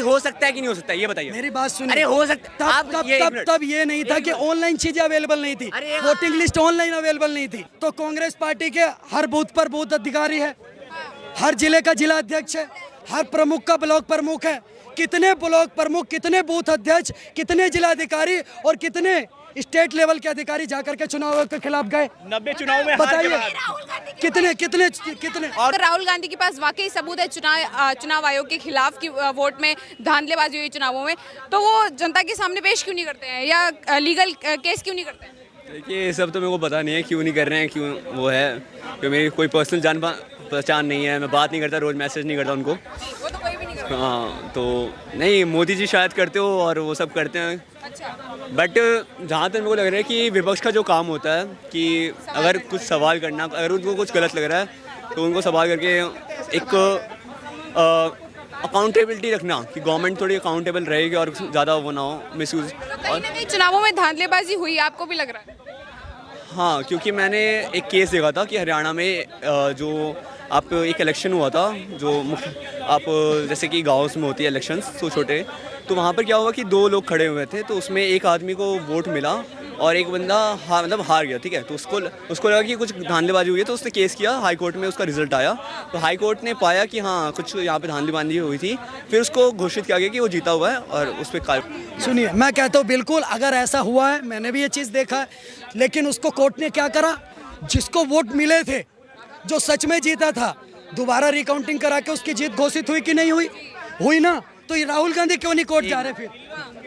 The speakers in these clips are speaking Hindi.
हो सकता है कि नहीं हो सकता है ये बताइए। मेरी बात सुनिए। अरे हो सकता तब ये नहीं था कि ऑनलाइन चीजें अवेलेबल नहीं थी, वोटिंग लिस्ट ऑनलाइन अवेलेबल नहीं थी। तो कांग्रेस पार्टी के हर बूथ पर बूथ अधिकारी है, हर जिले का जिला अध्यक्ष है, हर प्रमुख का ब्लॉक प्रमुख है। कितने ब्लॉक प्रमुख, कितने बूथ अध्यक्ष, कितने जिला अधिकारी और कितने स्टेट लेवल के अधिकारी जाकर के चुनाव आयोग के खिलाफ गए? 90 चुनाव में बताइए कितने कितने कितने। अगर राहुल गांधी के पास वाकई सबूत है चुनाव आयोग के खिलाफ की वोट में धांधलेबाजी हुई चुनावों में, तो वो जनता के सामने पेश क्यों नहीं करते हैं या लीगल केस क्यों नहीं करते हैं? देखिए ये सब तो मेरे को पता नहीं है क्यों नहीं कर रहे हैं, क्यों वो है, क्योंकि मेरी कोई पर्सनल जान पहचान नहीं है, मैं बात नहीं करता, रोज मैसेज नहीं करता उनको। वो तो कोई भी नहीं करता। हाँ तो नहीं, मोदी जी शायद करते हो और वो सब करते हैं। अच्छा, बट जहाँ तक मेरे को लग रहा है कि विपक्ष का जो काम होता है कि अगर कुछ सवाल करना, अगर उनको कुछ गलत लग रहा है तो उनको सवाल करके एक अकाउंटेबिलिटी रखना कि गवर्नमेंट थोड़ी अकाउंटेबल रहेगी और ज़्यादा वो ना हो मिसयूज। कहीं ना कहीं चुनावों में धांधलेबाजी हुई, आपको भी लग रहा है? हाँ, क्योंकि मैंने एक केस देखा था कि हरियाणा में जो आप एक इलेक्शन हुआ था, जो आप जैसे कि गाँव में होती है इलेक्शंस तो छोटे, तो वहाँ पर क्या हुआ कि दो लोग खड़े हुए थे, तो उसमें एक आदमी को वोट मिला और एक बंदा हार गया, ठीक है। तो उसको लगा कि कुछ धांधलेबाजी हुई है, तो उसने केस किया, हाई कोर्ट में उसका रिजल्ट आया, तो हाई कोर्ट ने पाया कि हाँ कुछ यहाँ पे धांधलेबाजी हुई थी, फिर उसको घोषित किया गया कि वो जीता हुआ है और उस पर सुनिए, मैं कहता हूँ बिल्कुल अगर ऐसा हुआ है, मैंने भी ये चीज़ देखा है, लेकिन उसको कोर्ट ने क्या करा, जिसको वोट मिले थे, जो सच में जीता था, दोबारा रिकाउंटिंग करा के उसकी जीत घोषित हुई कि नहीं हुई? हुई ना। तो ये राहुल गांधी क्यों नहीं कोर्ट जा रहे? फिर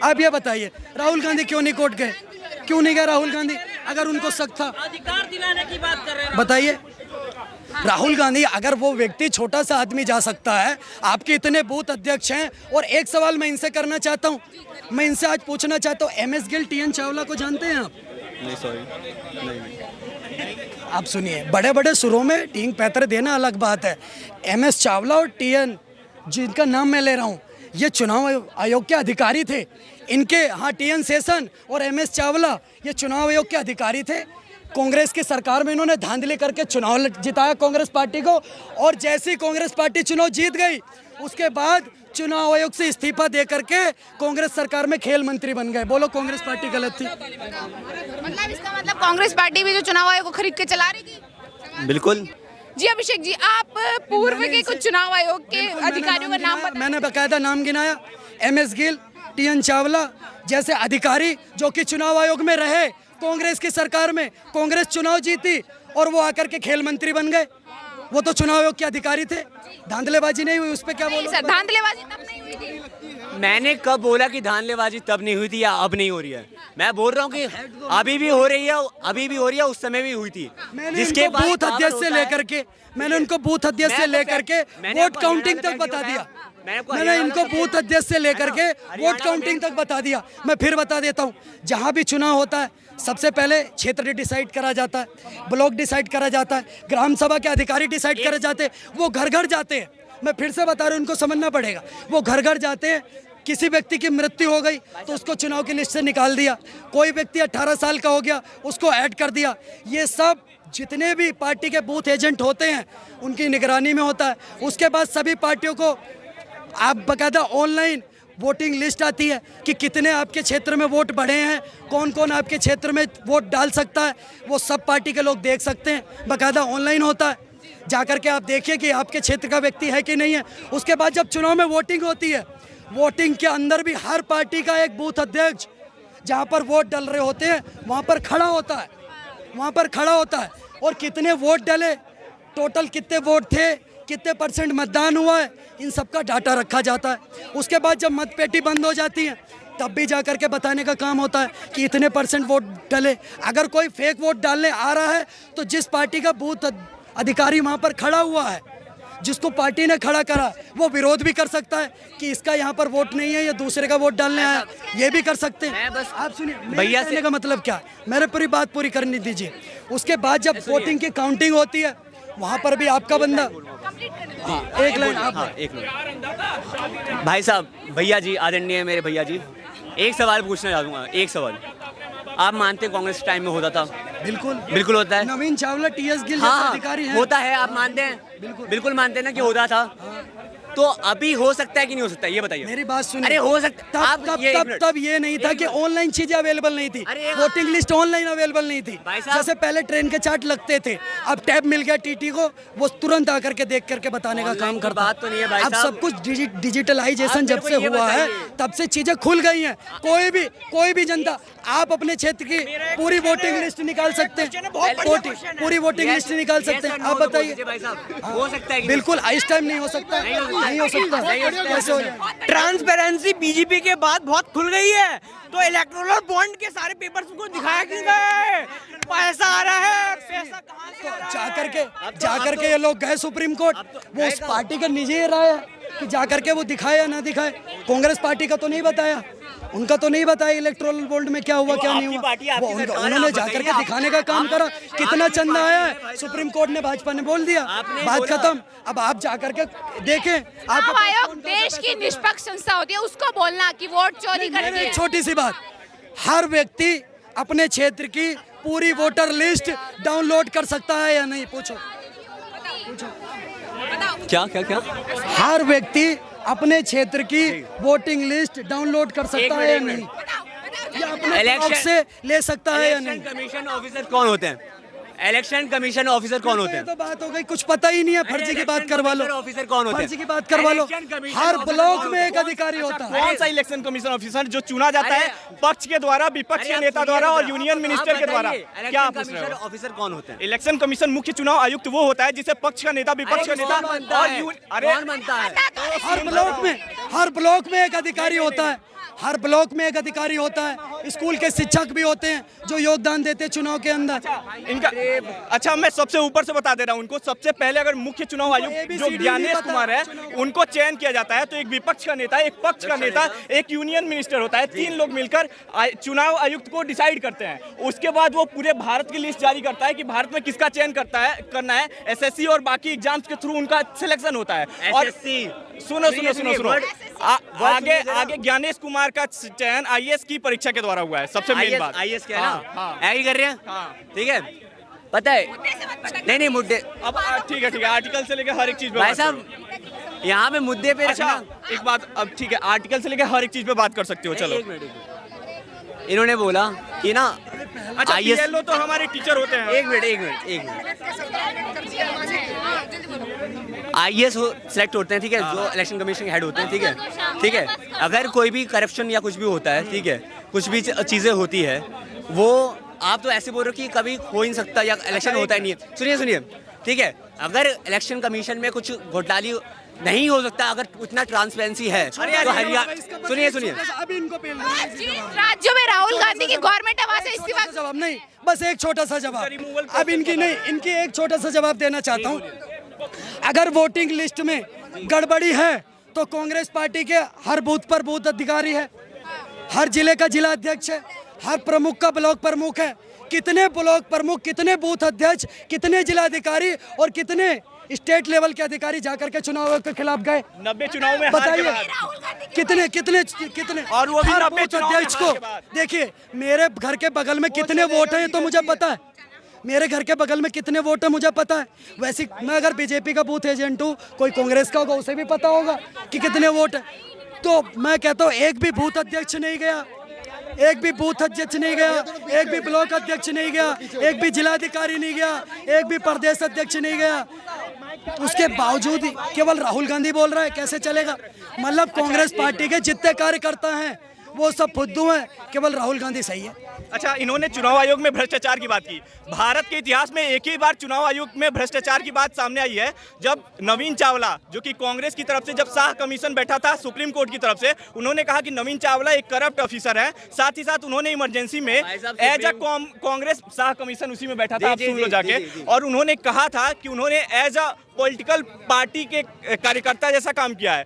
आप ये बताइए, राहुल गांधी क्यों नहीं कोर्ट गए? क्यों नहीं गए राहुल गांधी? अगर उनको शक था, अधिकार दिलाने की बात कर रहे हैं, बताइए। राहुल गांधी, अगर वो व्यक्ति छोटा सा आदमी जा सकता है, आपके इतने बूथ अध्यक्ष हैं। और एक सवाल मैं इनसे करना चाहता हूँ, मैं इनसे आज पूछना चाहता हूँ, MS गिल, TN चावला को जानते हैं आप? नहीं, सॉरी नहीं। आप सुनिए, बड़े बड़े सुरों में टींग पैतर देना अलग बात है। MS चावला और TN, जिनका नाम मैं ले रहा हूँ, ये चुनाव आयोग के अधिकारी थे। इनके हाँ, TN सेशन और MS चावला ये चुनाव आयोग के अधिकारी थे। कांग्रेस की सरकार में इन्होंने धांधली करके चुनाव जिताया कांग्रेस पार्टी को, और जैसे ही कांग्रेस पार्टी चुनाव जीत गई, उसके बाद चुनाव आयोग से इस्तीफा दे करके कांग्रेस सरकार में खेल मंत्री बन गए। बोलो कांग्रेस पार्टी गलत थी? मतलब इसका मतलब कांग्रेस पार्टी भी जो चुनाव आयोग को खरीद के चला रही थी? बिल्कुल। जी अभिषेक जी, आप पूर्व के कुछ चुनाव आयोग के अधिकारियों का नाम बताएं। मैंने बकायदा नाम गिनाया, MS गिल, TN चावला जैसे अधिकारी जो कि चुनाव आयोग में रहे कांग्रेस की सरकार में, कांग्रेस चुनाव जीती और वो आकर के खेल मंत्री बन गए। वो तो चुनाव आयोग के अधिकारी थे। धांधलेबाजी नहीं हुई, उस पर क्या बोलो? सर, धांधलेबाजी तब नहीं हुई थी। मैंने कब बोला कि धांधलेबाजी तब नहीं हुई थी या अब नहीं हो रही है? मैं बोल रहा हूँ कि अभी भी हो रही है, अभी भी हो रही है, उस समय भी हुई थी। जिसके बूथ अध्यक्ष से लेकर के, मैंने उनको बूथ अध्यक्ष से लेकर के वोट काउंटिंग तक बता दिया। मैंने इनको बूथ अध्यक्ष से लेकर के वोट काउंटिंग तक बता दिया। मैं फिर बता देता हूँ, जहाँ भी चुनाव होता है सबसे पहले क्षेत्र डिसाइड करा जाता है, ब्लॉक डिसाइड करा जाता है, ग्राम सभा के अधिकारी डिसाइड करे जाते हैं, वो घर घर जाते हैं। मैं फिर से बता रहा हूँ, उनको समझना पड़ेगा, वो घर घर जाते हैं। किसी व्यक्ति की मृत्यु हो गई तो उसको चुनाव की लिस्ट से निकाल दिया, कोई व्यक्ति 18 साल का हो गया उसको ऐड कर दिया। ये सब जितने भी पार्टी के बूथ एजेंट होते हैं उनकी निगरानी में होता है। उसके बाद सभी पार्टियों को आप बाकायदा ऑनलाइन वोटिंग लिस्ट आती है कि कितने आपके क्षेत्र में वोट बढ़े हैं, कौन कौन आपके क्षेत्र में वोट डाल सकता है, वो सब पार्टी के लोग देख सकते हैं। बाकायदा ऑनलाइन होता है, जाकर के आप देखिए कि आपके क्षेत्र का व्यक्ति है कि नहीं है। उसके बाद जब चुनाव में वोटिंग होती है, वोटिंग के अंदर भी हर पार्टी का एक बूथ अध्यक्ष जहाँ पर वोट डल रहे होते हैं वहाँ पर खड़ा होता है, वहाँ पर खड़ा होता है। और कितने वोट डले, टोटल कितने वोट थे, कितने % मतदान हुआ है, इन सब का डाटा रखा जाता है। उसके बाद जब मतपेटी बंद हो जाती है तब भी जा करके बताने का काम होता है कि इतने % वोट डले। अगर कोई फेक वोट डालने आ रहा है तो जिस पार्टी का बूथ अधिकारी वहाँ पर खड़ा हुआ है, जिसको पार्टी ने खड़ा करा, वो विरोध भी कर सकता है कि इसका यहाँ पर वोट नहीं है, ये दूसरे का वोट डालने आया, ये भी कर सकते हैं। बस आप सुनिए, भैया कहने का मतलब क्या, मेरे पूरी बात पूरी करने दीजिए। उसके बाद जब वोटिंग की काउंटिंग होती है वहाँ पर भी आपका बंदा एक लाइन भाई साहब, भैया जी, आदरणीय मेरे भैया जी, एक सवाल पूछना चाहूँगा। एक सवाल, आप मानते हैं कांग्रेस टाइम में होता था? बिल्कुल बिल्कुल होता है। नवीन चावला, TS गिल हाँ, अधिकारी हैं। होता है, आप मानते हैं? बिल्कुल मानते हैं ना कि होता था। तो अभी हो सकता है कि नहीं हो सकता है, ये बताइए। मेरी बात सुनिए। अरे हो सकता तब आप तब ये एक तब मिनट। तब ये नहीं था कि ऑनलाइन चीजें अवेलेबल नहीं थी, अरे वोटिंग लिस्ट ऑनलाइन अवेलेबल नहीं थी। भाई साहब- जैसे पहले ट्रेन के चार्ट लगते थे, अब टैब मिल गया टीटी को, वो तुरंत आकर के देख करके बताने का ऑनलाइन काम की करता बात तो नहीं है भाई अब साहब। सब कुछ डिजिटलाइजेशन आप जब मेरे से को ये हुआ है बताइए। तब से चीजें खुल गई हैं। कोई भी जनता, आप अपने क्षेत्र की पूरी वोटिंग लिस्ट निकाल सकते हैं, पूरी वोटिंग लिस्ट निकाल सकते हैं। आप बताइए। भाई साहब, हो सकता है कि बिल्कुल इस टाइम नहीं हो सकता, नहीं हो सकता। कैसे हो जाए? ट्रांसपेरेंसी बीजेपी के बाद बहुत खुल गई है, तो इलेक्टोरल बॉन्ड के सारे पेपर्स उनको दिखाया क्यों गए? पैसा आ रहा है, पैसा कहाँ से आ रहा है? जाकर के ये लोग गए सुप्रीम कोर्ट, वो उस पार्टी का निजी राय है कि जाकर के वो दिखाए या ना दिखाए। कांग्रेस पार्टी का तो नहीं बताया, उनका तो नहीं बताया इलेक्टोरल बोर्ड में क्या हुआ क्या नहीं आपकी हुआ। पार्टी, आपकी वो सरकार है, उन्होंने आप जाकर के बताइए, दिखाने का काम करा। कितना चंदा आया है, सुप्रीम कोर्ट ने, भाजपा ने बोल दिया, आपने बात बोला। खत्म। अब आप जाकर के देखें। चुनाव आयोग देश की निष्पक्ष संस्था होती है, उसको बोलना कि वोट चोरी करती एक है। छोटी सी बात, हर व्यक्ति अपने क्षेत्र की पूरी वोटर लिस्ट डाउनलोड कर सकता है या नहीं? पूछो। क्या क्या क्या हर व्यक्ति अपने क्षेत्र की वोटिंग लिस्ट डाउनलोड कर सकता है या नहीं? या अपने ब्लॉग से ले सकता है या नहीं? इलेक्शन कमीशन ऑफिसर कौन होते हैं? इलेक्शन कमीशन ऑफिसर कौन होते ये हैं? तो बात हो गई, कुछ पता ही नहीं है। फर्जी की बात करवा लो, ऑफिसर कौन होते हैं? फर्जी की बात करवा लो। इलेक्शन कमीशन हर ऑफिसर ब्लॉक कौन में होता एक अधिकारी होता है। कौन सा इलेक्शन कमीशन ऑफिसर जो चुना जाता है अरे- पक्ष के द्वारा, विपक्ष अरे के आप नेता सुनिए द्वारा ना, और आप यूनियन मिनिस्टर के द्वारा? बताइए, क्या इलेक्शन आप पूछ रहे कमीशन हो? ऑफिसर कौन होते हैं? इलेक्शन कमीशन मुख्य चुनाव आयुक्त वो होता है जिसे पक्ष का नेता, विपक्ष का अरे नेता कौन बनता और है? अरे कौन बनता है? हर ब्लॉक में एक अधिकारी होता है। हर ब्लॉक में एक अधिकारी होता है। स्कूल के शिक्षक भी होते हैं जो योगदान देते हैं चुनाव के अंदर। इनका अच्छा, मैं सबसे ऊपर से बता दे रहा हूँ उनको। सबसे पहले अगर मुख्य चुनाव आयुक्त जो ABCD ज्ञानेश नहीं कुमार है, उनको चयन किया जाता है, तो एक विपक्ष का नेता, एक पक्ष का नेता, एक यूनियन मिनिस्टर होता है। 3 लोग मिलकर चुनाव आयुक्त को डिसाइड करते हैं। उसके बाद वो पूरे भारत की लिस्ट जारी करता है कि भारत में किसका चयन करना है। एसएससी और बाकी एग्जाम्स के थ्रू उनका सिलेक्शन होता है। और सुनो आगे ज्ञानेश कुमार का चयन आईएएस की परीक्षा के द्वारा हुआ है। सबसे मेन बात आईएएस क्या है ना? हाँ। ऐड कर रहे हैं? हाँ। ठीक है, पता है? नहीं मुद्दे अब ठीक है, आर्टिकल से लेकर हर एक चीज पे भाई बात साहब, यहाँ पे मुद्दे पे अच्छा रखना। एक बात, अब ठीक है, आर्टिकल से लेकर हर एक चीज पे बात कर सकते हो। चलो एक मिनट, इन्होंने बोला कि ना अच्छा, आईएएस PLO तो हमारे टीचर होते हैं। एक मिनट आईएएस सेलेक्ट होते हैं, ठीक है, जो इलेक्शन कमीशन के हेड होते हैं, ठीक है। अगर कोई भी करप्शन या कुछ भी होता है, ठीक है, कुछ भी चीज़ें होती है, वो आप तो ऐसे बोल रहे हो कि कभी हो ही नहीं सकता या इलेक्शन होता ही नहीं है। सुनिए, ठीक है, अगर इलेक्शन कमीशन में कुछ घोटाली नहीं हो सकता, अगर उतना ट्रांसपेरेंसी है तो हरियाणा, सुनिए अभी इनको राज्यों में राहुल गांधी की गवर्नमेंट आवाज से इस्तीफा। जवाब नहीं, बस एक छोटा सा जवाब। अब इनकी एक छोटा सा जवाब देना चाहता हूँ। अगर वोटिंग लिस्ट में गड़बड़ी है तो कांग्रेस पार्टी के हर बूथ पर बूथ अधिकारी है, हर जिले का जिला अध्यक्ष है, हर प्रमुख का ब्लॉक प्रमुख है। कितने ब्लॉक प्रमुख, कितने बूथ अध्यक्ष, कितने जिला अधिकारी और कितने स्टेट लेवल के अधिकारी जाकर के चुनाव आयोग के खिलाफ गए? 90 चुनाव में हार के बताइए बाद। कितने और वो भी हर 90 बूथ चुनाव में अध्यक्ष हार को के बाद। देखिए, मेरे घर के बगल में कितने वोट हैं ये तो मुझे पता है। मेरे घर के बगल में कितने वोट है मुझे पता है। वैसे मैं अगर बीजेपी का बूथ एजेंट हूँ, कोई कांग्रेस का होगा, उसे भी पता होगा कि कितने वोट है। तो मैं कहता हूँ एक भी बूथ अध्यक्ष नहीं गया, एक भी बूथ अध्यक्ष नहीं गया, एक भी ब्लॉक अध्यक्ष नहीं गया, एक भी जिलाधिकारी नहीं गया, एक भी प्रदेश अध्यक्ष नहीं गया। उसके बावजूद केवल राहुल गांधी बोल रहा है, कैसे चलेगा? मतलब कांग्रेस पार्टी के जितने कार्यकर्ता हैं वो सब फुद्दू हैं, केवल राहुल गांधी सही है। अच्छा, इन्होंने चुनाव आयोग में भ्रष्टाचार की बात की। भारत के इतिहास में एक ही बार चुनाव आयोग में भ्रष्टाचार की बात सामने आई है, जब नवीन चावला, जो कि कांग्रेस की तरफ से जब शाह कमीशन बैठा था सुप्रीम कोर्ट की तरफ से, उन्होंने कहा कि नवीन चावला एक करप्ट ऑफिसर है। साथ ही साथ उन्होंने इमरजेंसी में as a Congress Shah commission उसी में बैठा था, आप सुन लो जाके। और उन्होंने कहा था कि उन्होंने एज अ पॉलिटिकल पार्टी के कार्यकर्ता जैसा काम किया है।